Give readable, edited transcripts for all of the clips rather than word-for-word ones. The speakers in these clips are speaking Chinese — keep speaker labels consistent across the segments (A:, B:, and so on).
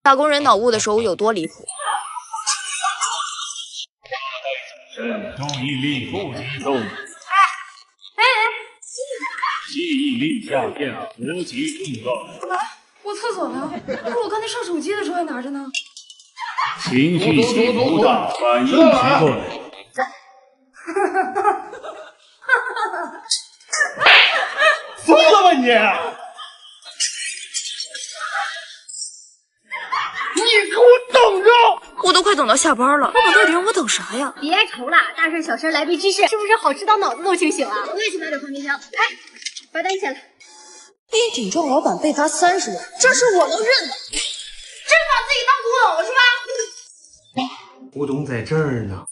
A: 打工人脑雾的时候有多离谱？
B: 注意力不集中。记忆力下降，无极动乱。
C: 我厕所呢？不是我刚才上手机的时候还拿着呢。
B: 情绪起伏大，反应迟钝。疯了吧你！你给我等着！
A: 我都快等到下班了，老板到底让我等啥呀？
D: 别愁了，大事小事来杯芝士，是不是好吃到脑子都清醒了？我也去买点放冰箱。哎，罚单钱了。
A: 因顶撞老板被罚30万，这事我能认的。
D: 真把自己当古董是吧？
E: 古董在这儿呢，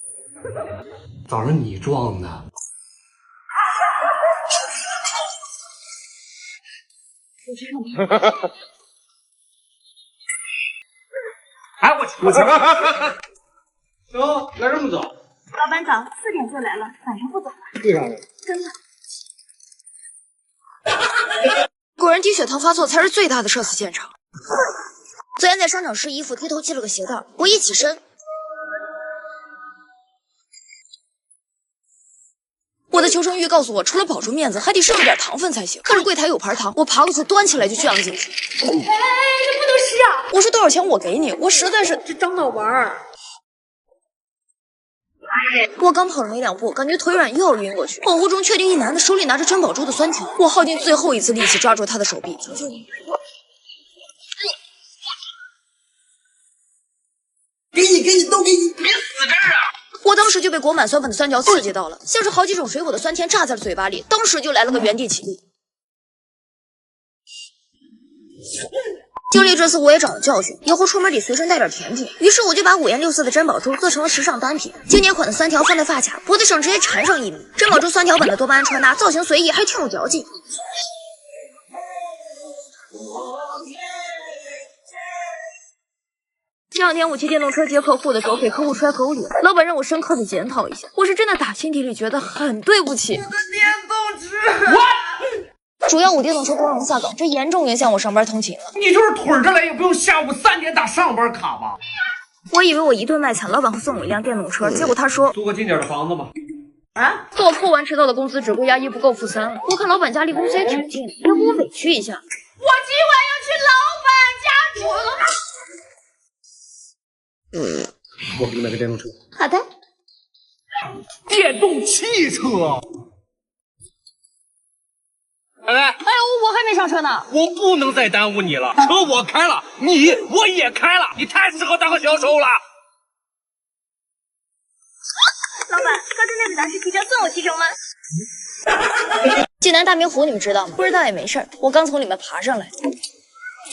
E: 早让你撞的。
D: 我去看看。
E: 哎，我去！哟，来这么早？
D: 老板早，4点就来了，晚上不早了。
E: 为啥呀？
D: 真的。
A: 果然低血糖发作才是最大的社死现场。昨天在商场试衣服，低头系了个鞋带，我一起身，我的求生欲告诉我，除了保住面子，还得摄入点糖分才行。看着柜台有盘糖，我爬过去端起来就炫了进去。
D: 哎，这不能吃啊！
A: 我说多少钱我给你，我实在是
C: 这张脑玩儿。
A: 我刚跑了没2步，感觉腿软又要晕过去。恍惚中确定一男的手里拿着珍宝珠的酸条，我耗尽最后一次力气抓住他的手臂。求求你！
F: 给你，都给你！别死这儿啊！
A: 我当时就被裹满酸粉的酸条刺激到了，像是好几种水果的酸甜炸在了嘴巴里，当时就来了个原地起立。经历这次我也长了教训，以后出门得随身带点甜品。于是我就把5颜6色的珍宝珠做成了时尚单品，经典款的酸条放在发卡，脖子上直接缠上1米。珍宝珠酸条版的多巴胺穿搭，造型随意，还挺有嚼劲。前2天我骑电动车接客户的时候，给客户摔狗脸，老板让我深刻的检讨一下，我是真的打心底里觉得很对不起。
F: 电动车，
A: 主要我电动车光荣下岗，这严重影响我上班通勤了。
E: 你就是腿着来，也不用下午3点打上班卡吧？
A: 我以为我一顿卖惨，老板会送我一辆电动车，结果他说
E: 租个近点的房子吧。
A: 啊，说我扣完迟到的工资只够押1不够付3了。我看老板家离公司也挺近的，要不我委屈一下。
D: 我今晚要去老板家住了。
E: 我给你买个电动车。
D: 好的。
E: 电动汽车。哎，
D: 哎呦，我还没上车呢。
E: 我不能再耽误你了，车我开了，我也开了，你太适合当个销售了。
D: 老板，高中那个男士汽车算我提成吗？
A: 济南大明湖你们知道吗？不知道也没事儿，我刚从里面爬上来。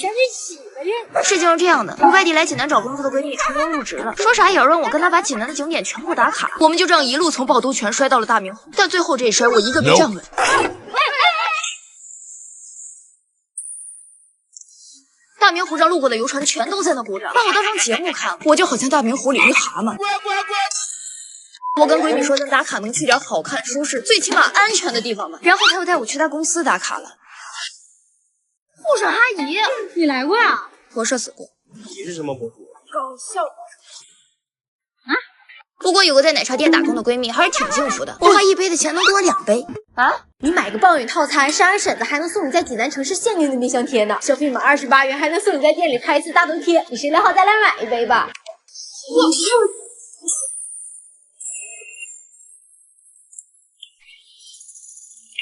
D: 真是喜欢人。
A: 事情是这样的，我外地来济南找工作的闺蜜成功入职了，说啥也要让我跟她把济南的景点全部打卡。我们就这样一路从趵突泉摔到了大明湖，但最后这一摔我一个没站稳。大明湖上路过的游船全都在那鼓掌，把我当成节目看，我就好像大明湖里一蛤蟆。我跟闺蜜说，咱打卡能去点好看、舒适、最起码安全的地方吧。然后她又带我去她公司打卡了。
D: 护士阿姨，你来过呀？
A: 我社死过。
E: 你是什么博主？
D: 搞笑博主。
A: 不过有个在奶茶店打工的闺蜜还是挺幸福的，我花1杯的钱能多2杯。
D: 啊！你买个暴雨套餐，12婶子还能送你在济南城市限定的冰箱贴呢，消费满28元还能送你在店里拍一次大头贴。你16号再来买一杯吧。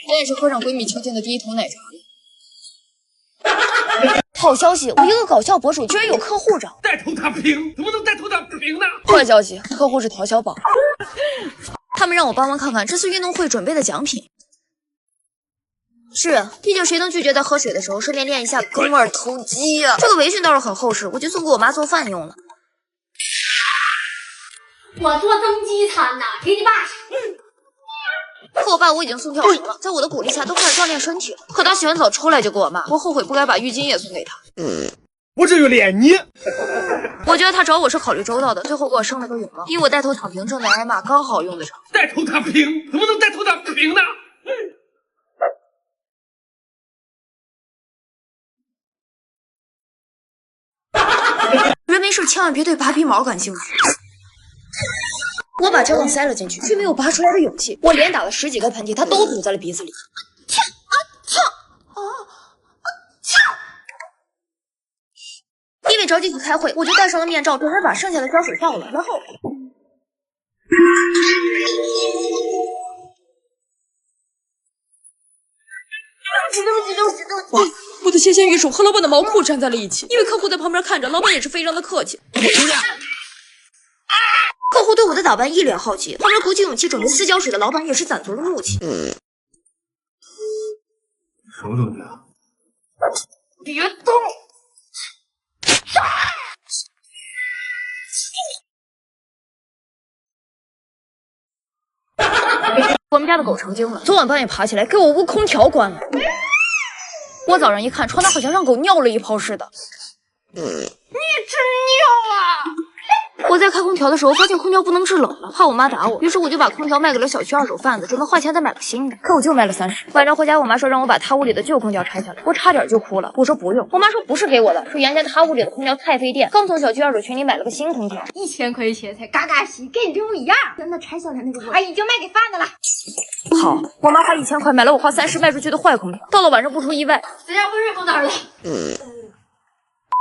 A: 我也是喝上闺蜜推荐的第1桶奶茶了。好消息，我一个搞笑博主居然有客户找。
E: 带头打平，怎么能带头打平呢？
A: 坏消息，客户是淘小宝。他们让我帮忙看看这次运动会准备的奖品。是啊，毕竟谁能拒绝在喝水的时候顺便练一下哥们儿偷鸡呀？这个围裙倒是很厚实，我就送给我妈做饭用了。
D: 我做增肌餐呢，给你爸吃。
A: 可我爸我已经送跳绳了，在我的鼓励下都开始锻炼身体了。可他洗完澡出来就给我骂，我后悔不该把浴巾也送给他。
E: 我这有脸你。
A: 我觉得他找我是考虑周到的，最后给我生了个泳帽，因为我带头躺平正在挨骂，刚好用得上。
E: 带头打平，怎么能带头打平呢？
A: 没事千万别对拔鼻毛感兴趣。我把胶棒塞了进去，却没有拔出来的勇气。我连打了10几个喷嚏，它都堵在了鼻子里。因为着急去开会，我就戴上了面罩，准备把剩下的胶水倒了，然后。哇！我的纤纤玉手和老板的毛裤站在了一起，因为客户在旁边看着，老板也是非常的客气。客户对我的打扮一脸好奇，旁边鼓起勇气准备撕胶水的老板也是攒足了怒气。
B: 什么东西啊？
A: 别动！我们家的狗成精了，昨晚半夜爬起来给我屋空调关了。我早上一看，床单好像让狗尿了一泡似的。你真尿啊！我在开空调的时候发现空调不能制冷了，怕我妈打我，于是我就把空调卖给了小区二手贩子，准备花钱再买个新的。可我就卖了30。晚上回家，我妈说让我把她屋里的旧空调拆下来，我差点就哭了。我说不用，我妈说不是给我的，说原先她屋里的空调太费电，刚从小区二手群里买了个新空调
C: ，1000块钱才嘎嘎洗，跟你这不一样。那拆下来那个，已经卖给贩子了。
A: 好，我妈花1000块买了我花30卖出去的坏空调，到了晚上不出意外，
C: 咱家温水放哪儿了？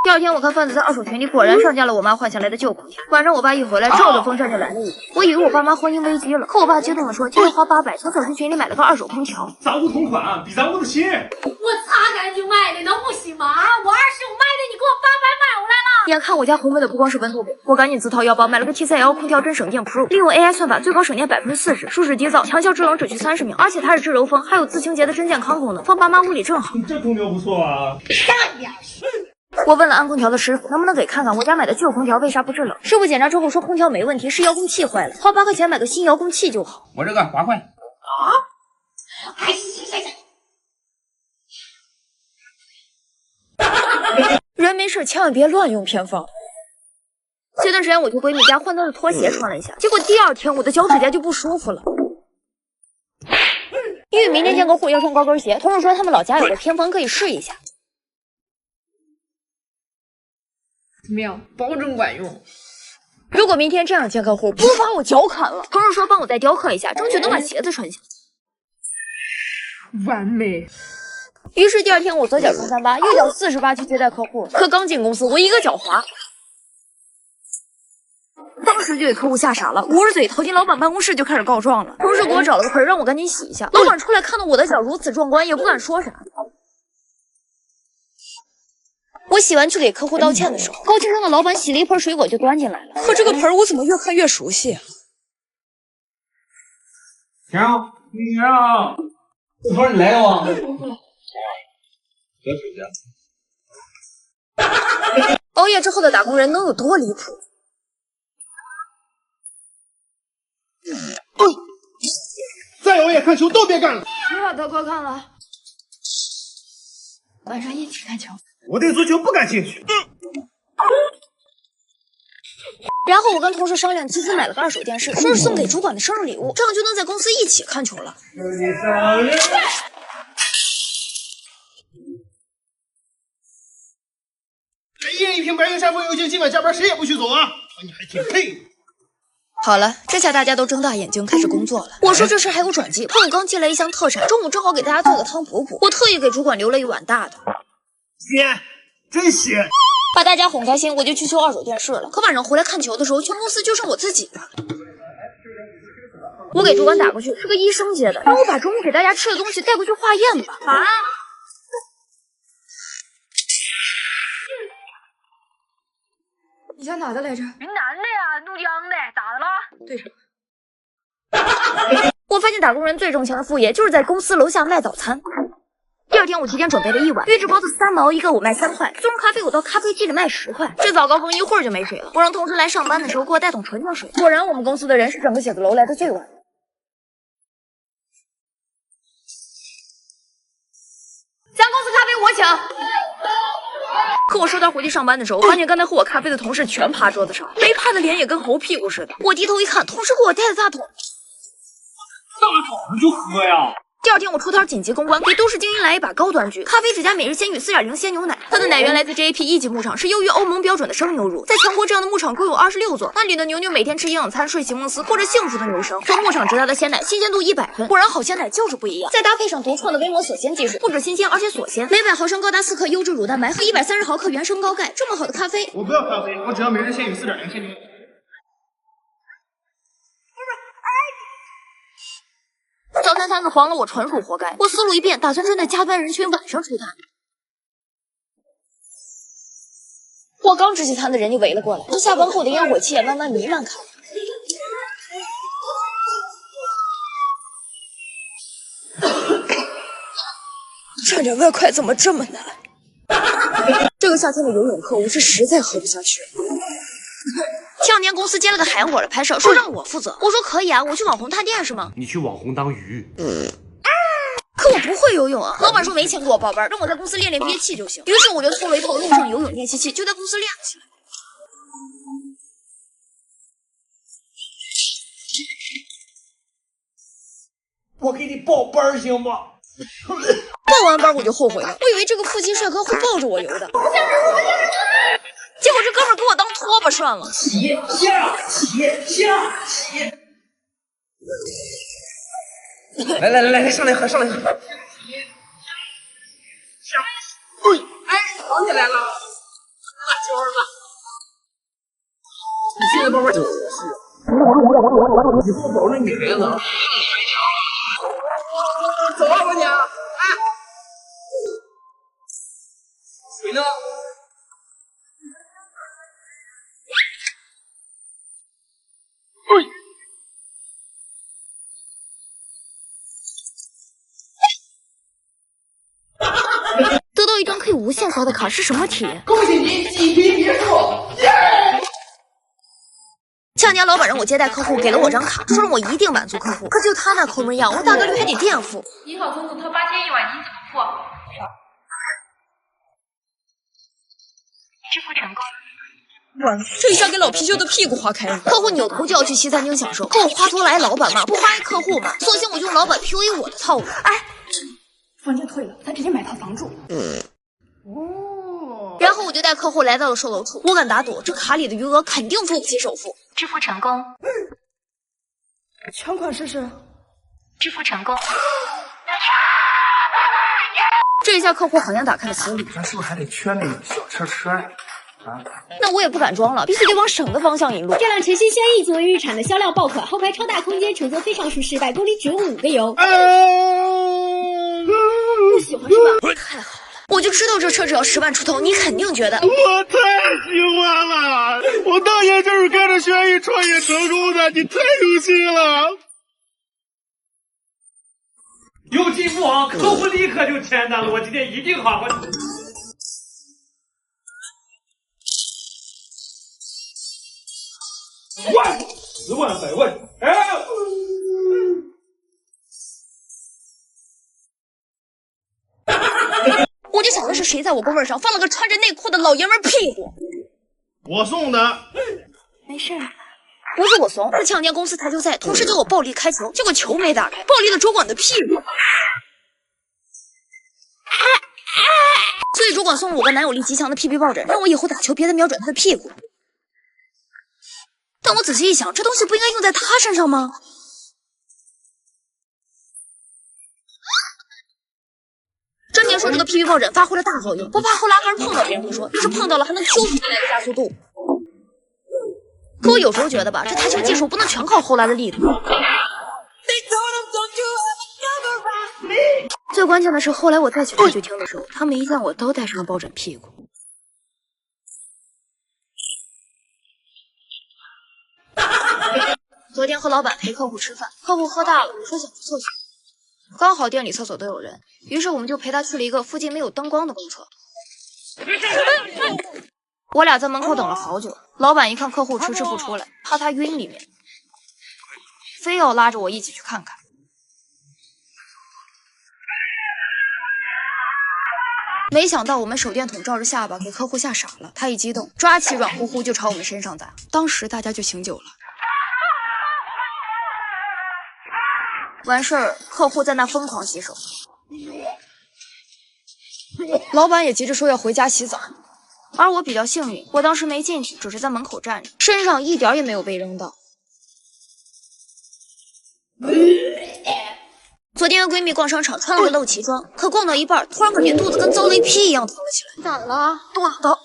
A: 第二天我看贩子在二手群里果然上架了我妈换下来的旧空调。晚上我爸一回来，照着风扇就来了一句，我以为我爸妈婚姻危机了，可我爸激动地说，就是花800从小区群里买了个二手空调。
B: 咱屋同款，比咱屋的新。
C: 我擦干净买的，能不行吗？我25卖的，你给我800买回来了。
A: 眼看我家红温的不光是温度表，我赶紧自掏腰包买了个 TCL 空调真省电 Pro， 利用 AI 算法，最高省电40%，舒适低噪，强效制冷只需30秒，而且它是致柔风，还有自清洁的真健康功能，放爸妈屋里正好。
B: 你这空调不错啊。
C: 上边去。
A: 我问了安空调的师傅，能不能给看看我家买的旧空调为啥不制冷？师傅检查之后说空调没问题，是遥控器坏了，花8块钱买个新遥控器就好。
E: 我这个8块。
C: 啊？哎，行。
A: 人没事千万别乱用偏方。前段时间我去闺蜜家换她的拖鞋穿了一下，结果第二天我的脚趾甲就不舒服了。因为明天见客户要穿高跟鞋，同事说他们老家有个偏方可以试一下。
C: 怎么样？保证管用。
A: 如果明天这样见客户，不如把我脚砍了。同事说帮我再雕刻一下，争取能把鞋子穿下。
C: 完美。
A: 于是第二天我左脚穿38，右脚48去接待客户。可刚进公司，我一个脚滑，当时就给客户吓傻了，捂着嘴逃进老板办公室就开始告状了。同事给我找了个盆，让我赶紧洗一下。老板出来看到我的脚如此壮观，也不敢说啥。我洗完去给客户道歉的时候，高情商的老板洗了一盆水果就端进来了。可这个盆我怎么越看越熟悉啊？
B: 行，你好，这不是你来了吗？
A: 熬夜之后的打工人能有多离谱？
F: 再熬夜看球都别干了。
C: 别把德哥看了。晚上一起看球。
F: 我对足球不感兴趣。
A: 然后我跟同事商量，集资买了个二手电视，说是送给主管的生日礼物，这样就能在公司一起看球了。
F: 祝你生日！一人一瓶白云山风油精，今晚加班谁也不许走啊！你还挺配。
A: 好了，这下大家都睁大眼睛开始工作了。我说这事还有转机，朋友刚寄来一箱特产，中午正好给大家做个汤补补。我特意给主管留了一碗大的。
F: 鲜，真鲜！
A: 把大家哄开心，我就去修二手电视了。可晚上回来看球的时候，全公司就剩我自己了。我给主管打过去，是个医生接的，让我把中午给大家吃的东西带过去化验吧。啊！
C: 你家哪的来着？
G: 云南的呀，怒江的，咋的了？
C: 对上。
A: 我发现打工人最挣钱的副业就是在公司楼下卖早餐。第二天我提前准备了一碗预制包子，3毛一个，我卖3块。速溶咖啡我到咖啡机里卖10块。这早高峰一会儿就没水了。我让同事来上班的时候给我带桶纯净水。果然我们公司的人是整个写字楼来的最晚。
C: 咱公司咖啡我请。
A: 可我收单回去上班的时候，发现刚才喝我咖啡的同事全趴桌子上，没怕的脸也跟猴屁股似的。我低头一看，同事给我带的大桶。
B: 大早上就喝呀？
A: 第二天我出摊紧急公关，给都市精英来一把高端局，咖啡之家每日鲜语4.0鲜牛奶，它的奶源来自 JAP 1级牧场，是优于欧盟标准的生牛乳，在全国这样的牧场共有26座，那里的牛每天吃营养餐，睡席梦思，过着幸福的牛生。从牧场直来的鲜奶，新鲜度100分，果然好鲜奶就是不一样。再搭配上独创的微膜锁鲜技术，不止新鲜，而且锁鲜。每100毫升高达4克优质乳蛋白和130毫克原生高钙，这么好的咖啡，
F: 我不要咖啡，我只要每日鲜语4.0鲜牛奶。
A: 早餐摊子黄了，我纯属活该。我思路一变，打算针对加班人群晚上出摊。我刚支起摊子，人就围了过来，这下班后的烟火气也慢慢弥漫开。赚点外快怎么这么难？这个夏天的游泳课我是实在喝不下去了。前2年公司接了个海洋馆的拍摄，说让我负责。我说可以啊，我去网红探店是吗？
B: 你去网红当鱼。
A: 可我不会游泳啊！老板说没钱给我报班，让我在公司练练憋气就行。于是我就凑了一套陆上游泳练习器，就在公司练了起来。
E: 我给你报班行吗？
A: 报完班我就后悔了，我以为这个腹肌帅哥会抱着我游的，结果这哥们给我当拖把涮了。
E: 起下起下起。来，上来喝，上来喝。哎，想起来了，辣椒了。你现在慢慢就是，以后保证女孩子。走啊，我娘！哎，水呢？
A: 得到一张可以无限刷的卡是什么体验？
E: 恭喜你几皮别墅！
A: 前2年老板让我接待客户，给了我张卡，说让我一定满足客户。可就他那抠门样，我大概率还得垫付。
G: 你好，总统，他8天1晚，您怎么付？支付成功。
A: 完了，这一下给老貔貅的屁股划开了。客户扭头就要去西餐厅享受，可我花头来老板骂，不花一客户骂，索性我就用老板 PUA 我的套路。哎，
C: 房间退了，咱直接买套房住。
A: 然后我就带客户来到了售楼处，我敢打赌，这卡里的余额肯定付不起首付。
G: 支付成功。
C: 全款试试。
G: 支付成功。
A: 这一下客户好像打开了思路，
E: 咱是不是还得缺那个小车车呀？啊，
A: 那我也不敢装了，必须得往省的方向引路。
D: 这辆全新轩逸作为日产的销量爆款，后排超大空间，乘坐非常舒适，100公里只用5个油。
C: 不喜欢是吧？
A: 太好了，我就知道这车只要10万出头，你肯定觉得。
F: 我太喜欢了，我当年就是跟着轩逸创业成功的，你太有心了。
B: 有进步啊！客户立刻就签单了，我今天一定好好。万10万100万，哎！
A: 我就想的是谁在我工位上放了个穿着内裤的老爷们屁股。
F: 我送的。
A: 没事，不是我怂，是前2天公司台球赛，同事叫我暴力开球，结果球没打开，暴力的主管的屁股。所以主管送了我个男友力极强的 PP 抱枕，让我以后打球别再瞄准他的屁股。但我仔细一想，这东西不应该用在他身上吗？专家说这个 PP 抱枕发挥了大作用，不怕后拉杆碰到别人不说，就是碰到了还能 Q 出来个加速度。可我有时候觉得吧，这台球技术不能全靠后拉的力度。最关键的是，后来我再去话剧厅的时候，他们一见我都带上了抱枕屁股。昨天和老板陪客户吃饭，客户喝大了，说想去厕所，刚好店里厕所都有人，于是我们就陪他去了一个附近没有灯光的公厕。我俩在门口等了好久，老板一看客户迟迟不出来，怕他晕里面，非要拉着我一起去看看。没想到我们手电筒照着下巴，给客户吓傻了。他一激动，抓起软乎乎就朝我们身上砸。当时大家就醒酒了。完事儿，客户在那疯狂洗手，老板也急着说要回家洗澡。而我比较幸运，我当时没进去，只是在门口站着，身上一点也没有被扔到。昨天和闺蜜逛商场，穿了个露脐装，可逛到一半，突然感觉肚子跟遭雷劈一样疼了起来。
D: 咋了？
A: 肚子疼。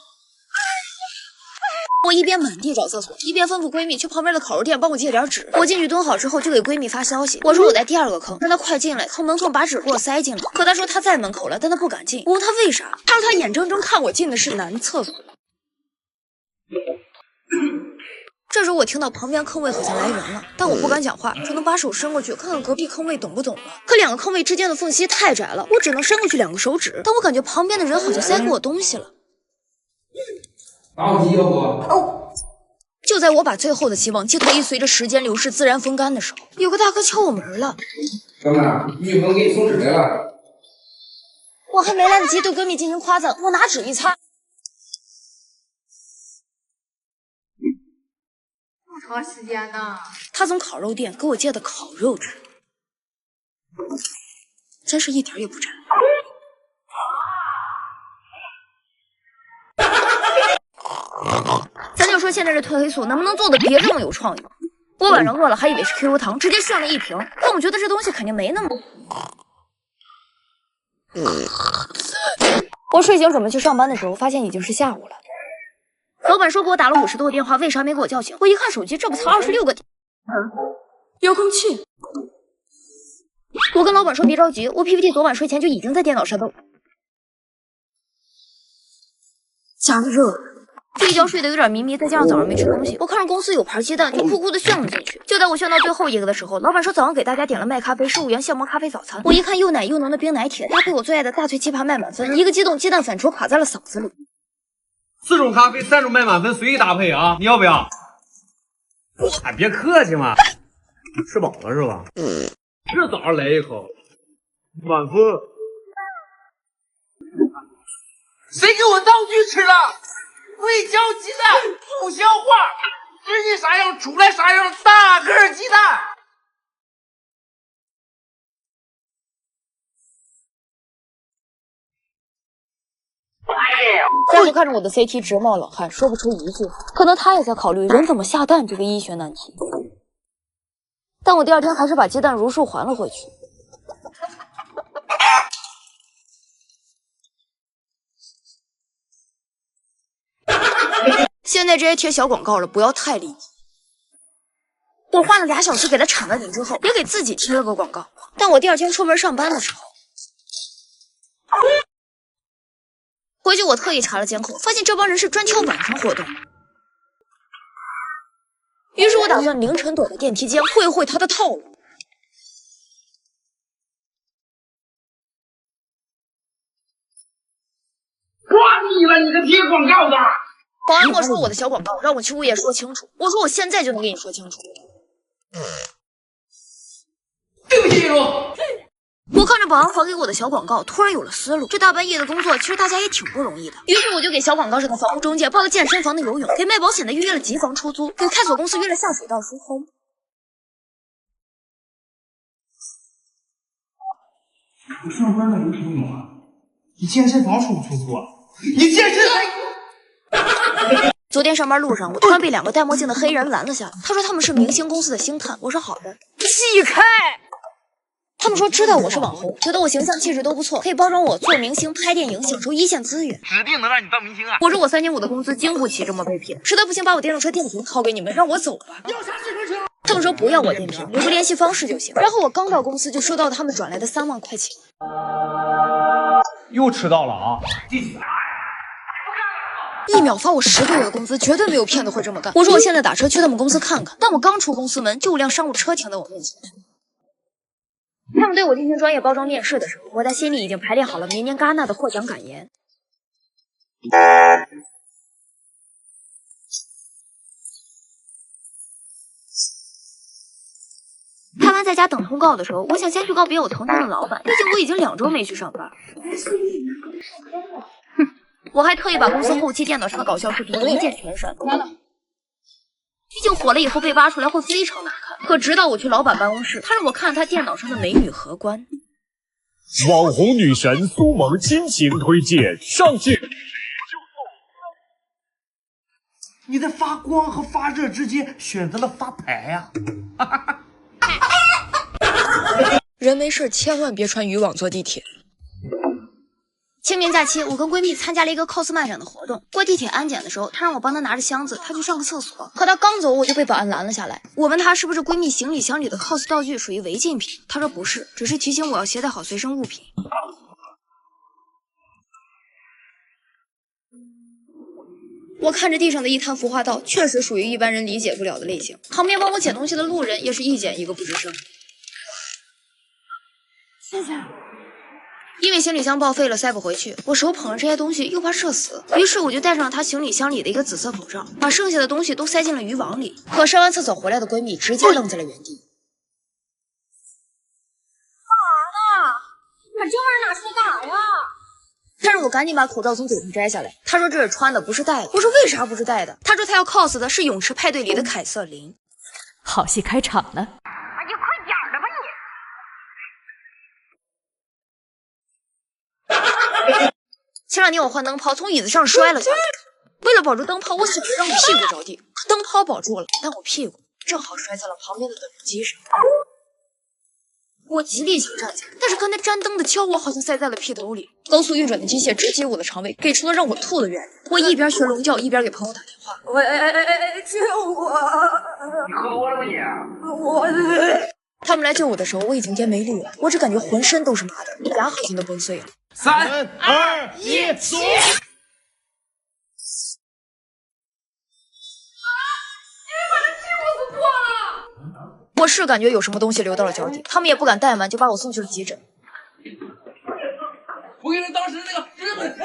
A: 我一边满地找厕所，一边吩咐闺蜜去旁边的烤肉店帮我借点纸。我进去蹲好之后，就给闺蜜发消息，我说我在第2个坑，让她快进来，从门缝把纸给我塞进来。可她说她在门口了，但她不敢进。我问她为啥，她说她眼睁睁看我进的是男厕所。这时候我听到旁边坑位好像来人了，但我不敢讲话，只能把手伸过去看看隔壁坑位懂不懂了。可2个坑位之间的缝隙太窄了，我只能伸过去2个手指，但我感觉旁边的人好像塞给我东西了。
H: 打火机要不？哦。
A: 就在我把最后的希望寄托于随着时间流逝自然风干的时候，有个大哥敲我门了。
H: 哥们儿，女朋友给你送纸来了。
A: 我还没来得及对闺蜜进行夸赞，我拿纸一擦。
D: 这么长时间呢？
A: 他从烤肉店给我借的烤肉纸，真是一点也不沾。咱就说现在这褪黑素能不能做的别这么有创意？我晚上饿了还以为是 QQ 糖，直接炫了一瓶，但我觉得这东西肯定没那么……我睡醒准备去上班的时候，发现已经是下午了。老板说给我打了50多个电话，为啥没给我叫醒？我一看手机，这不才26个遥控器。我跟老板说别着急，我 PPT 昨晚睡前就已经在电脑上都加热。这一觉睡得有点迷迷，再加上早上没吃东西，我看着公司有盘鸡蛋，就酷酷的炫了进去。就在我炫到最后一个的时候，老板说早上给大家点了麦咖啡，15元现磨咖啡早餐。我一看又奶又浓的冰奶铁，搭配我最爱的大脆鸡扒麦满分，一个激动鸡蛋反戳卡在了嗓子里。
B: 4种咖啡，3种麦满分，随意搭配啊！你要不要？哎，别客气嘛，吃饱了是吧？这早上来一口，满分。
E: 谁给我道具吃了？未嚼鸡蛋不消化，吃进啥样出来啥样，大个鸡蛋。
A: 再次看着我的 CT 直冒冷汗，说不出一句话。可能他也在考虑人怎么下蛋这个医学难题。但我第2天还是把鸡蛋如数还了回去。现在这些贴小广告了，不要太离谱。我花了2小时给他铲了顶之后，也给自己贴了个广告。但我第2天出门上班的时候，回去我特意查了监控，发现这帮人是专挑晚上活动。于是我打算凌晨躲在电梯间会会他的套路。
E: 瓜你了，你个贴广告的！
A: 保安没收我的小广告，让我去物业说清楚。我说我现在就能给你说清楚。
E: 对不起，李茹。
A: 我看着保安还给我的小广告，突然有了思路。这大半夜的工作，其实大家也挺不容易的。于是我就给小广告上的房屋中介报了健身房的游泳，给卖保险的预约了急房出租，给开锁公司约了下水道疏通。
F: 我上班了有什么用啊？你健身房出不出租啊？你健身房。
A: 昨天上班路上，我突然被2个戴墨镜的黑人拦了下来。他说他们是明星公司的星探。我说好的，起开。他们说知道我是网红，觉得我形象气质都不错，可以包装我做明星、拍电影，享受一线资源，
E: 指定能让你当明星啊！
A: 我说我3年5的工资经不起这么被骗，实在不行把我电动车电瓶掏给你们，让我走吧。
E: 要啥自行车？
A: 他们说不要我电瓶，留个联系方式就行。然后我刚到公司就收到他们转来的3万块钱。
B: 又迟到了啊！1
A: 秒发我10个月的工资，绝对没有骗子会这么干。我说我现在打车去他们公司看看，但我刚出公司门，就有辆商务车停在我面前。他们对我进行专业包装面试的时候，我在心里已经排练好了明年戛纳的获奖感言。拍完在家等通告的时候，我想先去告别我曾经的老板，毕竟我已经2周没去上班。我还特意把公司后期电脑上的搞笑视频一键全删。毕竟火了以后被挖出来会非常难看。可直到我去老板办公室，他让我看他电脑上的美女荷官。
I: 网红女神苏萌亲情推荐上线。
F: 你在发光和发热之间选择了发白呀、
A: 人没事千万别穿渔网坐地铁。清明假期，我跟闺蜜参加了一个 cos 漫展的活动。过地铁安检的时候，她让我帮她拿着箱子，她去上个厕所。可她刚走，我就被保安拦了下来。我问她是不是闺蜜行李箱里的 cos 道具属于违禁品，她说不是，只是提醒我要携带好随身物品。我看着地上的一滩服化道，确实属于一般人理解不了的类型。旁边帮我捡东西的路人也是一捡一个不吱声。谢谢。因为行李箱报废了，塞不回去，我手捧着这些东西又怕社死，于是我就戴上了她行李箱里的一个紫色口罩，把剩下的东西都塞进了渔网里。可上完厕所回来的闺蜜直接愣在了原地。
C: 干啥呢？把这玩意拿出来干啥呀？
A: 她让我赶紧把口罩从嘴上摘下来。她说这是穿的，不是戴的。我说为啥不是戴的？她说她要 cos 的是泳池派对里的凯瑟琳。
J: 好戏开场了。
G: 哎呀，快点的吧你！
A: 前2天我换灯泡，从椅子上摔了下来。为了保住灯泡，我选择让我屁股着地，灯泡保住了，但我屁股正好摔在了旁边的等风机上。我极力想站起来，但是刚才粘灯的胶我好像塞在了屁头里。高速运转的机械直击我的肠胃，给出了让我吐的原理。我一边学龙叫，一边给朋友打电话：“喂，救我！
E: 你喝多了吗你？
A: 他们来救我的时候，我已经烟没力了，我只感觉浑身都是麻的，牙好像都崩碎了。
E: 3、2、1，走！
A: 我是感觉有什么东西流到了脚底，他们也不敢怠慢，就把我送去了急诊。
E: 我跟你说，当时那个日本，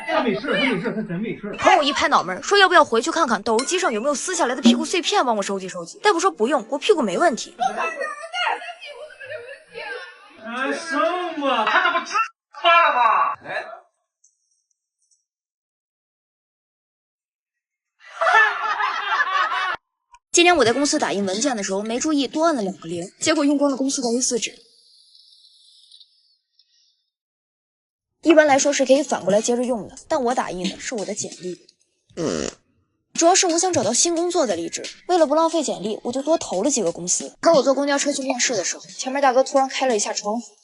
F: 他没事，他真没事。
A: 朋友一拍脑门，说要不要回去看看斗机上有没有撕下来的屁股碎片，帮我收集收集。大夫说不用，我屁股没问题。
F: 什么？
E: 他这不吃发了吗？哎。
A: 今天我在公司打印文件的时候没注意多按了2个0，结果用光了公司的 A4 纸。一般来说是可以反过来接着用的，但我打印的是我的简历。主要是我想找到新工作的励志，为了不浪费简历，我就多投了几个公司。可我坐公交车去面试的时候，前面大哥突然开了一下窗户。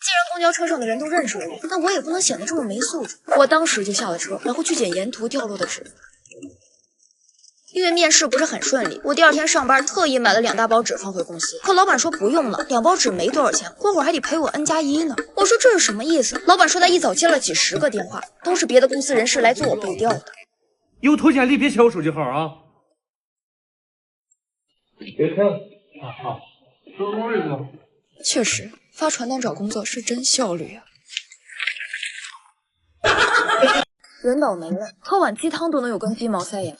A: 既然公交车上的人都认识了我，那我也不能显得这么没素质。我当时就下了车，然后去捡沿途掉落的纸。因为面试不是很顺利，我第2天上班特意买了2大包纸放回公司，可老板说不用了，2包纸没多少钱，过会儿还得赔我 N+1呢。我说这是什么意思？老板说他一早接了几10个电话，都是别的公司人士来做我背调的。
B: 有投简历别写我手机号啊！
F: 别看啊，收工日子。
A: 确实，发传单找工作是真效率啊。人倒霉了，喝碗鸡汤都能有根鸡毛塞牙。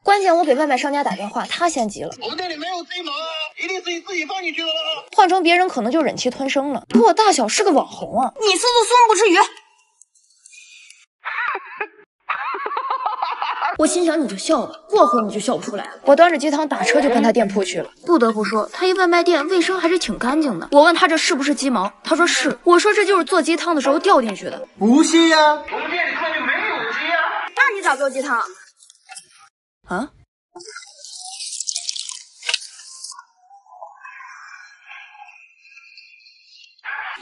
A: 关键我给外卖商家打电话，他先急了。
E: 我们店里没有鸡毛啊，一定是你自己放进去的了。
A: 换成别人可能就忍气吞声了，可我大小是个网红啊，你孙不至于。我心想你就笑吧，过会你就笑不出来了。我端着鸡汤打车就奔他店铺去了。不得不说，他一外卖店卫生还是挺干净的。我问他这是不是鸡毛，他说是。我说这就是做鸡汤的时候掉进去的。
F: 不是呀，
E: 我们店里根本就没有鸡啊。
A: 那你咋做鸡汤？啊？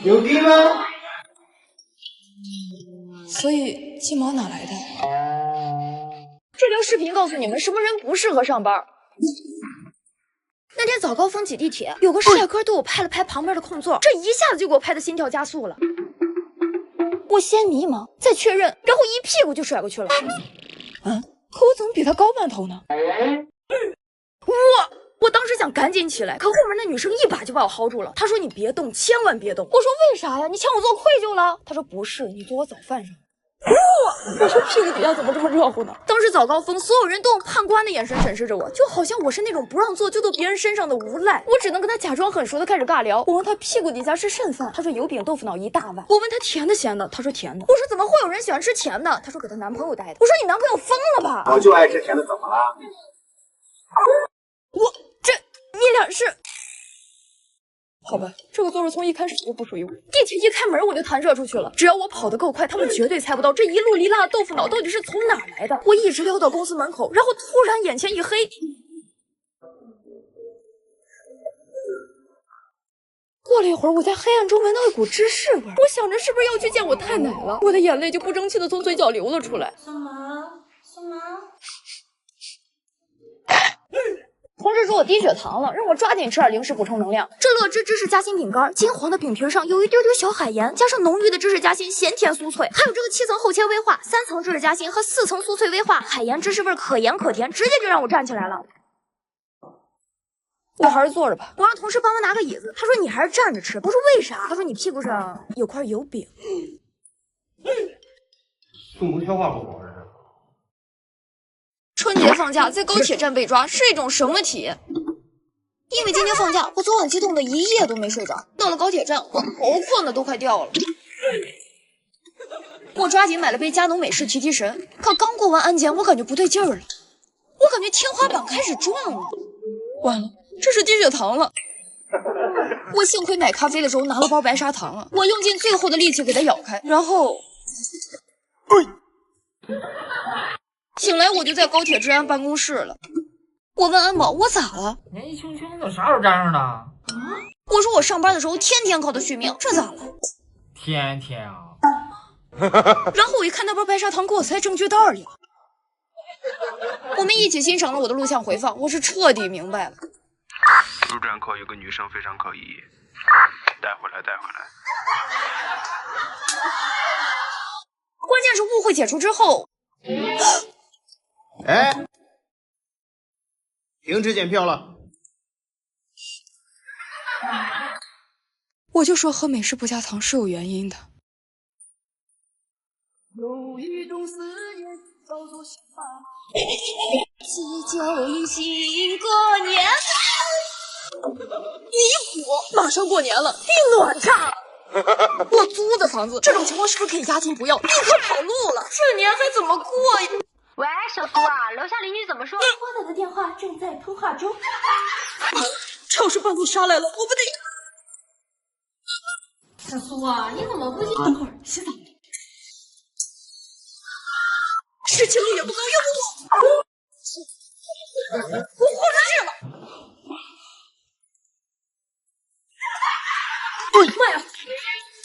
F: 有鸡吗？
A: 所以鸡毛哪来的？这条视频告诉你们什么人不适合上班。那天早高峰挤地铁，有个帅哥对我拍了拍旁边的空座，这一下子就给我拍的心跳加速了。我先迷茫，再确认，然后一屁股就甩过去了。可我怎么比他高半头呢？我当时想赶紧起来，可后面那女生一把就把我薅住了。她说：“你别动，千万别动。”我说：“为啥呀？你抢我做愧疚了？”她说：“不是，你坐我早饭上。”我说屁股底下怎么这么热乎呢？当时早高峰，所有人都用判官的眼神审视着我，就好像我是那种不让坐就坐别人身上的无赖。我只能跟他假装很熟的开始尬聊。我问他屁股底下是甚饭，他说油饼豆腐脑一大碗。我问他甜的咸的，他说甜的。我说怎么会有人喜欢吃甜的？他说给她男朋友带的。我说你男朋友疯了吧？
F: 我就爱吃甜的，怎么了？
A: 你俩是？好吧，这个座位从一开始就不属于我。地铁一开门我就弹射出去了，只要我跑得够快，他们绝对猜不到这一路离辣的豆腐脑到底是从哪儿来的。我一直溜到公司门口，然后突然眼前一黑。过了一会儿，我在黑暗中闻到一股芝士味，我想着是不是要去见我太奶了，我的眼泪就不争气的从嘴角流了出来。
D: 什么？
A: 同事说我低血糖了，让我抓紧吃点零食补充能量。这乐芝芝士夹心饼干，金黄的饼皮上有一丢丢小海盐，加上浓郁的芝士夹心，咸甜酥脆。还有这个7层厚切威化，3层芝士夹心和4层酥脆威化，海盐芝士味可盐可甜，直接就让我站起来了。我还是坐着吧，我让同事帮我拿个椅子，他说你还是站着吃。我说为啥？他说你屁股上有块油饼。
B: 速萌消化不好这是。
A: 春节放假在高铁站被抓是一种什么体验？因为今天放假，我昨晚激动的一夜都没睡着。到了高铁站，我头困的都快掉了。我抓紧买了杯佳能美式提提神，可刚过完安检，我感觉不对劲儿了，我感觉天花板开始转了。完了，这是低血糖了。我幸亏买咖啡的时候拿了包白砂糖啊，我用尽最后的力气给它咬开，然后，醒来我就在高铁治安办公室了。我问安保我咋了？
E: 年纪轻轻的啥时候沾上的？
A: 我说我上班的时候天天靠它续命，这咋了？
E: 天天啊！
A: 然后我一看那包白砂糖给我塞证据袋里了。我们一起欣赏了我的录像回放，我是彻底明白了。
K: 入站口有个女生非常可疑，带回来。
A: 关键是误会解除之后，
F: 哎，停止检票了。
A: 我就说喝美式不加糖是有原因的。有一种思念叫做想法，祈求一新个年。离谱！马上过年了，地暖炸！我租的房子，这种情况是不是可以押金不要，立刻跑路了？这年还怎么过呀？
G: 喂，小苏啊，楼下邻居怎么说？
D: 拨打的电话正在通话中。
A: 这要是半路杀来了，我不得……
D: 小苏啊，你怎么不进？
A: 等会儿洗澡。事情路也不高，要不我豁出去了。
C: 妈呀，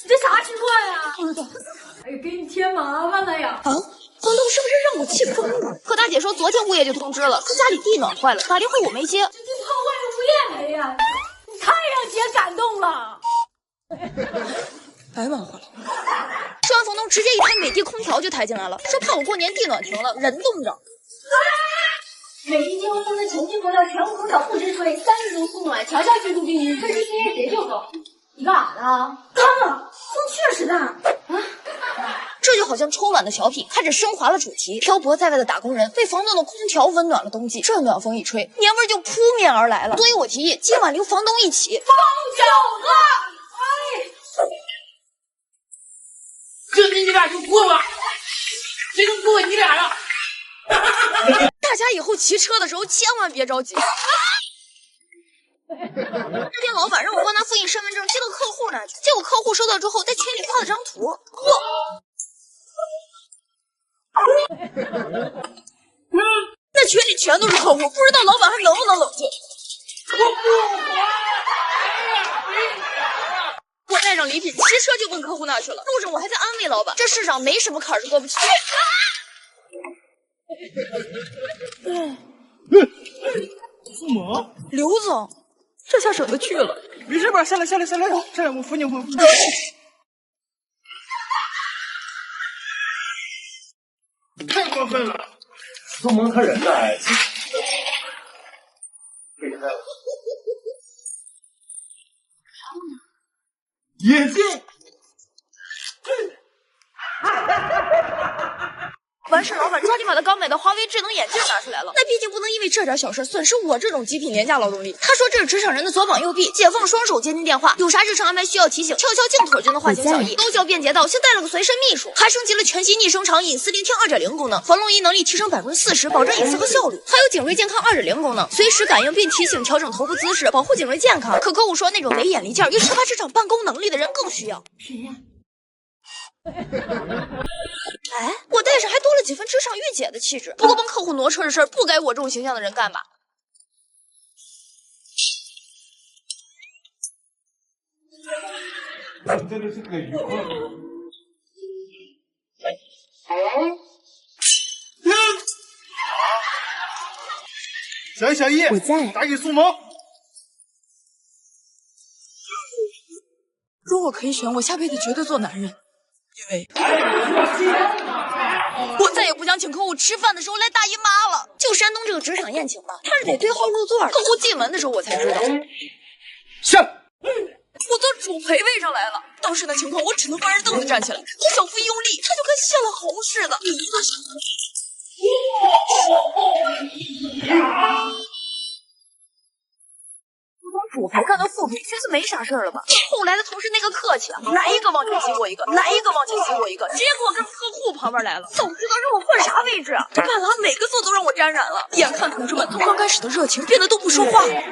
C: 你这啥情况呀？
A: 不知道。
C: 哎呀，给你添麻烦了呀！
A: 啊，房东是不是让我气疯了？可大姐说昨天物业就通知了，说家里地暖坏了，打电话我没接。
C: 这地泡坏了，物业没呀？你太让姐感动了。
A: 白忙活了。说完，房东直接一台美的空调就抬进来了，说怕我过年地暖停了，人冻着。
D: 美的结婚风的全新布料，全屋空调不直吹，30度速暖，调校居住避孕，推出新鞋就走。你干啥呢？刚啊，风确实大啊。
A: 这就好像春晚的小品开始升华了主题，漂泊在外的打工人被房东的空调温暖了冬季，这暖风一吹，年味就扑面而来了。所以我提议今晚留房东一起
C: 包饺子。哎，
E: 这你俩就过吧，谁能过你俩呀？
A: 大家以后骑车的时候千万别着急。这天老板让我帮他复印身份证寄到客户那去，结果客户收到之后在群里发了张图，那群里全都是客户，不知道老板还能不能冷静。我带上礼品骑车就奔客户那去了，路上我还在安慰老板，这世上没什么坎是过不去。
F: 苏萌，
A: 刘总，这下省得去了。
F: 没事吧？下来，我扶你。太过分了！
B: 苏萌他人呢？厉害了！
F: 眼镜。
A: 完事，老板抓紧把他刚买的华为智能眼镜拿出来了。那毕竟不能因为这点小事损失我这种极品廉价劳动力。他说这是职场人的左膀右臂，解放双手接听电话，有啥日常安排需要提醒，敲敲镜腿就能化解小意。高效便捷到现带了个随身秘书，还升级了全新逆声长隐私聆听2.0功能，防漏音能力提升40%，保证隐私和效率。还有景睿健康2.0功能，随时感应并提醒调整头部姿势，保护景睿健康。可客户说那种没眼力劲儿又缺乏职场办公能力的人更需要。谁呀？哎，我带上还多了几分职场御姐的气质。不过帮客户挪车的事儿不该我这种形象的人干吧？
F: 真的是个鱼货。小叶，
A: 我在。
F: 打给苏萌。
J: 如果可以选，我下辈子绝对做男人，因为
A: 我再也不想请客户吃饭的时候来大姨妈了。就山东这个职场宴请吧，他是得对号入座的。客户进门的时候我才知道，
F: 下。
A: 我坐主陪位上来了。当时的情况我只能翻着凳子站起来，我小腹一用力，他就跟泄了洪似的。主陪干到副陪，寻思没啥事了吧？后来的同事那个客气啊，来一个往前挤我一个，来一个往前挤我一个，直接给我跟客户旁边来了。早知道让我换啥位置啊！这半拉每个座都让我沾染了。眼看同事们从刚开始的热情变得都不说话了，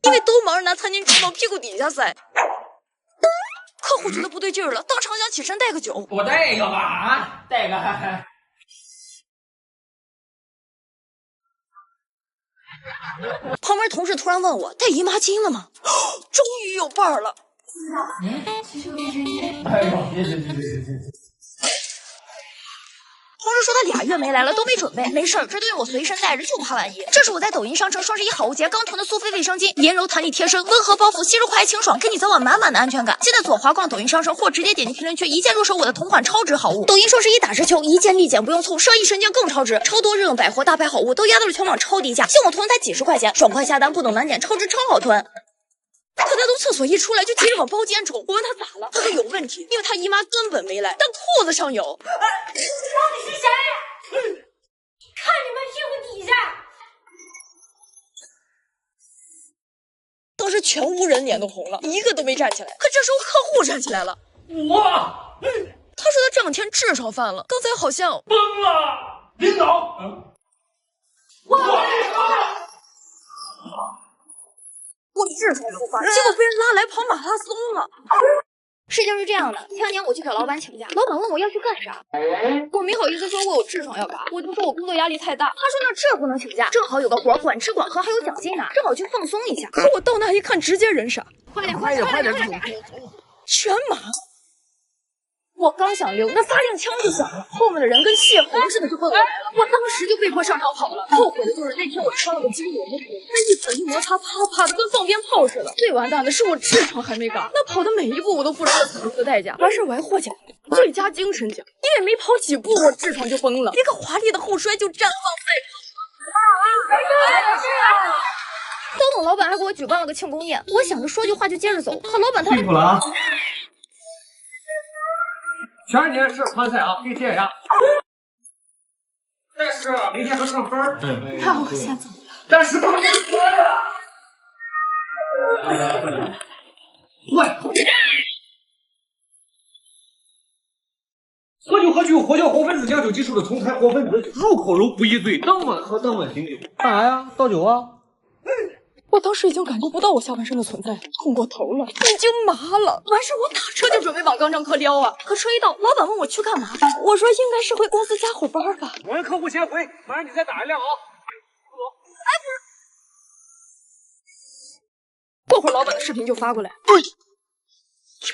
A: 因为都忙着拿餐巾纸往屁股底下塞。客户觉得不对劲儿了，当场想起身带个酒。
E: 我带个吧，啊，带个。
A: 旁边同事突然问我带姨妈巾了吗？终于有伴儿了。
E: 哎呦，别。
A: 同事说他2月没来了，都没准备。没事儿，这东西我随身带着，就怕万一。这是我在抖音商城双11好物节刚囤的苏菲卫生巾，连柔弹力贴身，温和包覆，吸收快清爽，给你早晚满满的安全感。现在左滑逛抖音商城，或直接点击评论区，一键入手我的同款超值好物。抖音双11打折秋，一键立减不用凑，上1瞬间更超值，超多日用百货大牌好物都压到了全网超低价，像我囤才几十块钱，爽快下单，不等满减，超值超好囤。可他从厕所一出来就急着往包间冲，我问他咋了，他说有问题，因为他姨妈根本没来，但裤子上有。
C: 到底是谁？看你们屁股底下。
A: 当时全屋人脸都红了，一个都没站起来。可这时候客户站起来了，他说他这2天痔疮犯了，刚才好像
F: 崩了，领导。
A: 我痔疮复发，结果被人拉来跑马拉松了。事情是这样的，前2年我去找老板请假，老板问我要去干啥，我没好意思说我有痔疮要干，我就说我工作压力太大。他说那这不能请假，正好有个活管吃管喝还有奖金拿，正好去放松一下。可我到那一看，直接人傻，快点，全麻。我刚想溜，那发令枪就响了，后面的人跟泄洪似的就奔我来了，我当时就被迫上场跑了。后悔的就是那天我吃了个精油的苦，那一粉一摩擦，啪啪的跟放鞭炮似的。最完蛋的是我痔疮还没干，那跑的每一步我都付出了惨痛的代价。完事我还获奖最佳精神奖，因为没跑几步我痔疮就崩了，一个华丽的后摔就绽放赛场。高董老板还给我举办了个庆功宴，我想着说句话就接着走，可老板他
B: 辛苦了啊！全年是参赛啊，给谢一下。但是明天还上班。
J: 那我先走了。
B: 但是不能喝呀。喂，喝酒喝酒，活叫活分子，酿酒技术的从才活分子，入口柔不易醉，当晚喝当晚醒酒。干啥呀？倒酒啊？
J: 我当时已经感觉不到我下半身的存在，痛过头了，已经麻了。完事我打车就准备往肛肠科撩啊，可车一到，老板问我去干嘛，我说应该是回公司加会班吧。
B: 我让客户先回，马上你再打一辆啊。
A: 哎，不是。过会儿老板的视频就发过来。
F: 对，你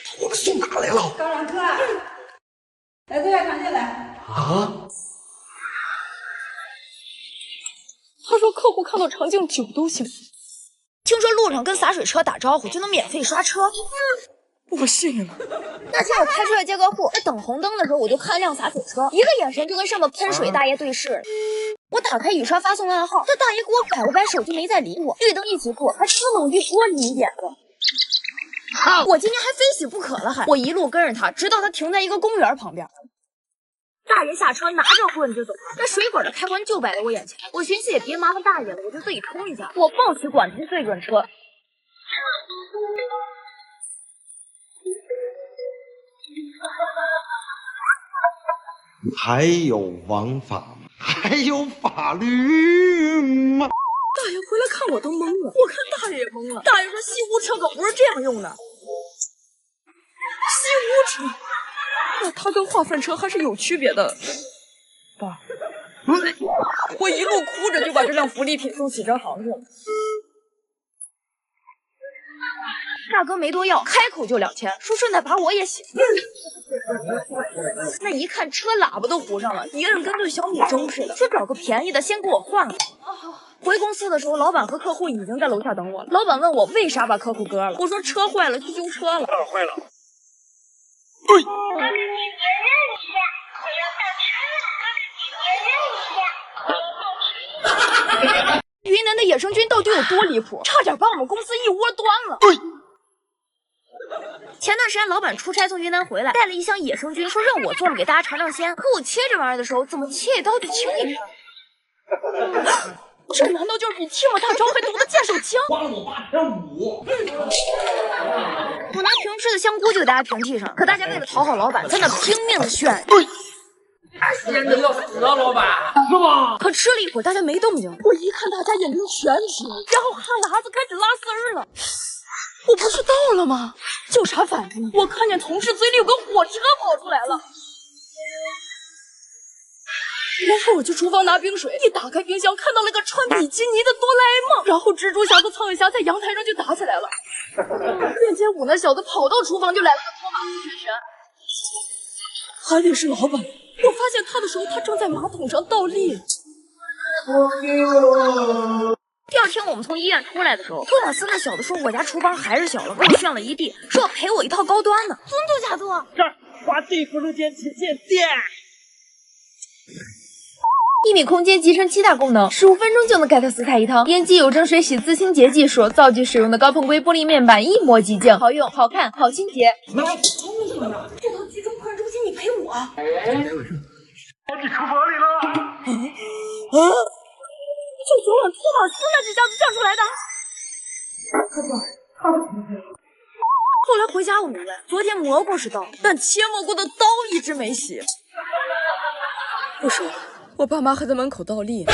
F: 把我们送哪来了？
L: 高上课，来坐下，躺下来。
F: 啊？
A: 他说客户看到肠镜酒都行。听说路上跟洒水车打招呼就能免费刷车，
J: 我信了。
A: 那天我开车要接个户，在等红灯的时候，我就看辆洒水车，一个眼神就跟上面喷水大爷对视了。我打开雨刷发送暗号，这大爷给我摆了摆手，就没再理我。绿灯一起过，还车猛一玻璃一点子。我今天还非死不可了，还我一路跟着他，直到他停在一个公园旁边。大爷下车拿着棍就走了，那水管的开关就摆在我眼前。我寻思也别麻烦大爷了，我就自己冲一下。我抱起管子对准车，
M: 还有王法吗？还有法律吗？
J: 大爷回来看我都懵了，我看大爷也懵了。大爷说西湖车可不是这样用的，西湖车，那它跟化粪车还是有区别的。爸，我一路哭着就把这辆福利品送洗车行去了。
A: 大哥没多要，开口就2000，说顺带把我也洗。那一看车喇叭都糊上了，一个人跟对小米粥似的，说找个便宜的先给我换了。回公司的时候，老板和客户已经在楼下等我了。老板问我为啥把客户割了，我说车坏了去修车了。
B: 坏了。
A: 云南的野生菌到底有多离谱，差点把我们公司一窝端了。前段时间老板出差从云南回来，带了一箱野生菌，说让我做了给大家尝尝鲜。可我切这玩意儿的时候，怎么切一刀就轻一声？
J: 这难道就是比贴膜大招还毒的剑手枪？
E: 花了我8.5。
A: 我拿平时的香菇就给大家平替上，可大家为了讨好老板，在那拼命的炫。
E: 鲜的要死啊，老板！
B: 是吗？
A: 可吃了一会儿，大家没动静。
J: 我一看大家眼睛全直，然后哈喇子开始拉丝儿了。我不是到了吗？叫啥反应呢？我看见同事嘴里有个火车跑出来了。然后我去厨房拿冰水，一打开冰箱，看到了个穿比基尼的哆啦 A 梦，然后蜘蛛侠和苍蝇侠在阳台上就打起来了。面前舞那小子跑到厨房就来了个托马斯旋旋，还得是老板。我发现他的时候，他正在马桶上倒立。
A: 第二天我们从医院出来的时候，托马斯那小子说我家厨房还是小了，给我炫了一地，说要赔我一套高端的。尊嘟假嘟，
E: 这儿花地福禄间旗舰店。
A: 1米空间集成7大功能，15分钟就能 get 4菜一汤。烟机有蒸水洗自清洁技术，灶具使用的高硼硅玻璃面板一磨即净，好用、好看、好清洁。
J: 这套集中款中心你赔我。
B: 你厨房里了。
J: 就昨晚托马斯那几下子站出来的。后来回家我明白，昨天蘑菇是刀，但切蘑菇的刀一直没洗。不说了，我爸妈还在门口倒立呢。